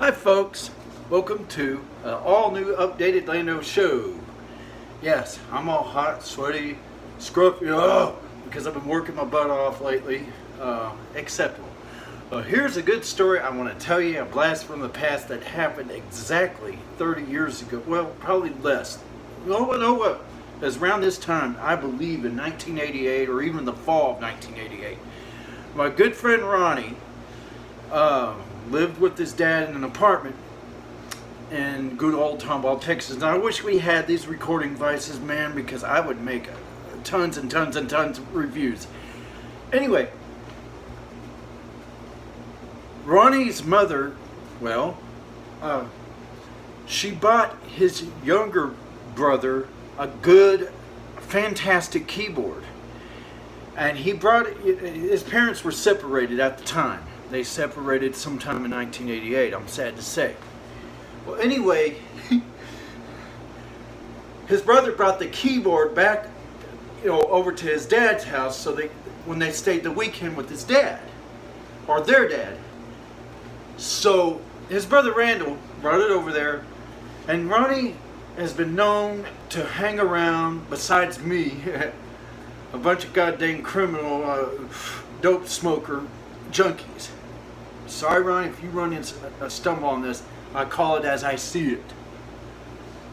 Hi folks, welcome to an all new updated Lando show. Yes, I'm all hot, sweaty, scruffy, because I've been working my butt off lately. Acceptable. Here's a good story I want to tell you, a blast from the past that happened exactly 30 years ago. Well, probably less. You know what? It was around this time, I believe in 1988 or even the fall of 1988. My good friend Ronnie lived with his dad in an apartment in good old Tomball, Texas. And I wish we had these recording devices, man, because I would make tons and tons and tons of reviews. Anyway, Ronnie's mother, she bought his younger brother a good, fantastic keyboard. And he brought it, his parents were separated at the time. They separated sometime in 1988, I'm sad to say. Well, anyway, his brother brought the keyboard back, over to his dad's house, so when they stayed the weekend with his dad, or their dad. So his brother Randall brought it over there, and Ronnie has been known to hang around, besides me, a bunch of goddamn criminal, dope smoker junkies. Sorry, Ronnie, if you run into a stumble on this, I call it as I see it.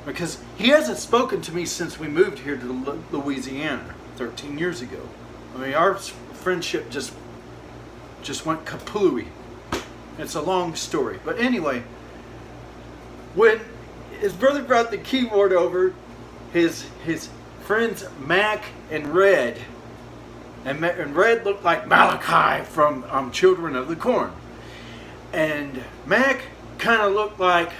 Because he hasn't spoken to me since we moved here to Louisiana 13 years ago. I mean, our friendship just went kaplooey. It's a long story. But anyway, when his brother brought the keyboard over, his friends Mac and Red, and Red looked like Malachi from Children of the Corn. And Mac kind of looked like,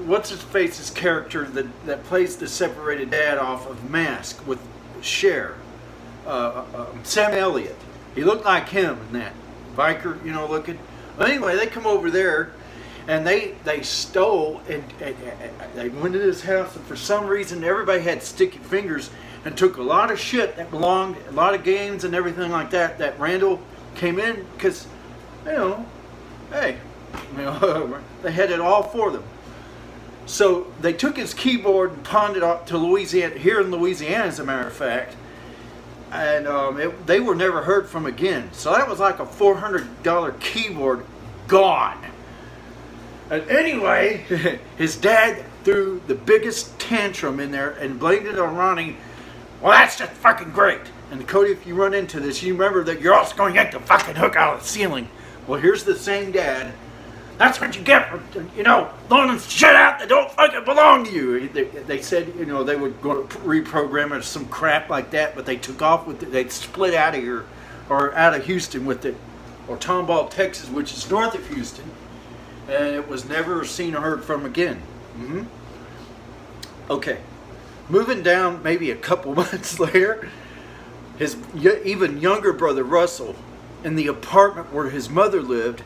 what's his face's character that plays the separated dad off of Mask with Cher, Sam Elliott. He looked like him in that biker, looking. But anyway, they come over there, and they stole, and they went to his house, and for some reason everybody had sticky fingers and took a lot of shit that belonged, a lot of games and everything like that Randall came in, because, hey, they had it all for them. So they took his keyboard and pawned it off to Louisiana, here in Louisiana as a matter of fact, and they were never heard from again. So that was like a $400 keyboard gone. And anyway, his dad threw the biggest tantrum in there and blamed it on Ronnie. Well, that's just fucking great. And Cody, if you run into this, you remember that you're also going to yank the fucking hook out of the ceiling. Well, here's the same dad. That's what you get for, loaning shit out that don't fucking belong to you. They said, they would go to reprogram it or some crap like that, but they took off with it. They'd split out of here, or out of Houston with it, or Tomball, Texas, which is north of Houston. And it was never seen or heard from again. Okay. Moving down maybe a couple months later, his even younger brother Russell, in the apartment where his mother lived,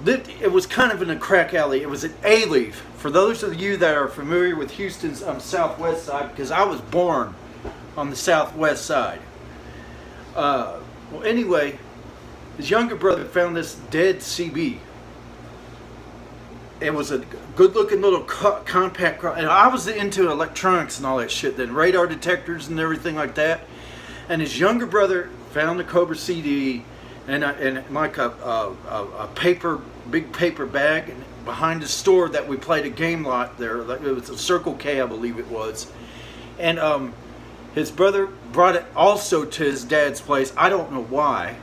it was kind of in a crack alley. It was an A-leaf. For those of you that are familiar with Houston's southwest side, because I was born on the southwest side. Well, anyway, his younger brother found this dead CB. It was a good-looking little compact, and I was into electronics and all that shit, then radar detectors and everything like that. And his younger brother found the Cobra CD and like a big paper bag behind the store that we played a game lot there. It was a Circle K, I believe it was. And his brother brought it also to his dad's place. I don't know why.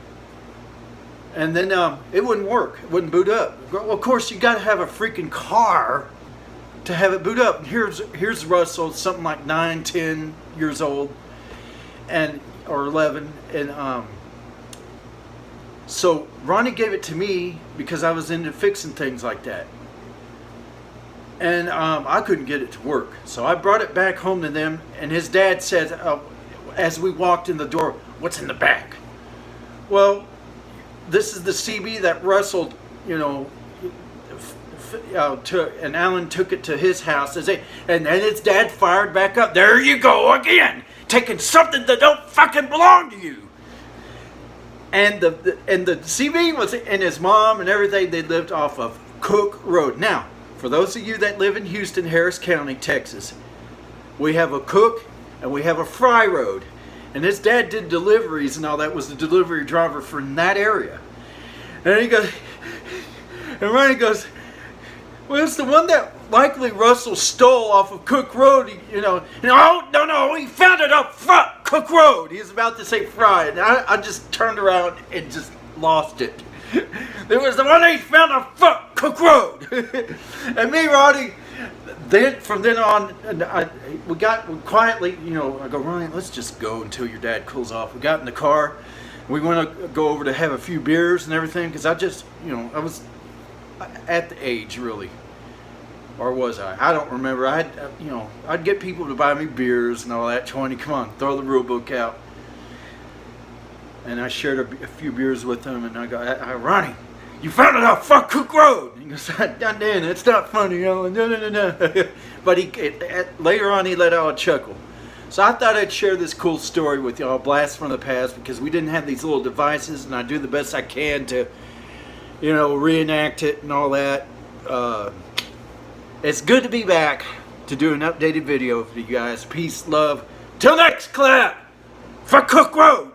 And then it wouldn't work. It wouldn't boot up. Well, of course, you got to have a freaking car to have it boot up. Here's Russell, something like 9, 10 years old, or 11, and so Ronnie gave it to me because I was into fixing things like that, and I couldn't get it to work. So I brought it back home to them, and his dad said, as we walked in the door, "What's in the back?" Well, this is the CB that Russell, and Alan took it to his house, and then his dad fired back up. There you go again, taking something that don't fucking belong to you. And the CB was, and his mom and everything, they lived off of Cook Road. Now, for those of you that live in Houston, Harris County, Texas, we have a Cook and we have a Fry Road. And his dad did deliveries and all that, was the delivery driver for that area. And he goes, and Ronnie goes, well, it's the one that likely Russell stole off of Cook Road, you know. And, oh, no, he found it up front, Cook Road. He was about to say Fry, and I just turned around and just lost it. It was the one he found up front, Cook Road. And me, Ronnie, then from then on, we quietly, you know, I go, Ronnie, let's just go until your dad cools off. We got in the car. We want to go over to have a few beers and everything, because I just, you know, I was at the age, really. Or was I? I don't remember. I'd get people to buy me beers and all that. 20, come on, throw the rule book out. And I shared a few beers with him, and I go, Ronnie, you found it out, fuck Cook Road. And he goes, Dan, it's not funny, you know. No. But later on, he let out a chuckle. So I thought I'd share this cool story with y'all, blast from the past, because we didn't have these little devices, and I do the best I can to, you know, reenact it and all that. It's good to be back to do an updated video for you guys. Peace, love. Till next clap for Cook Road.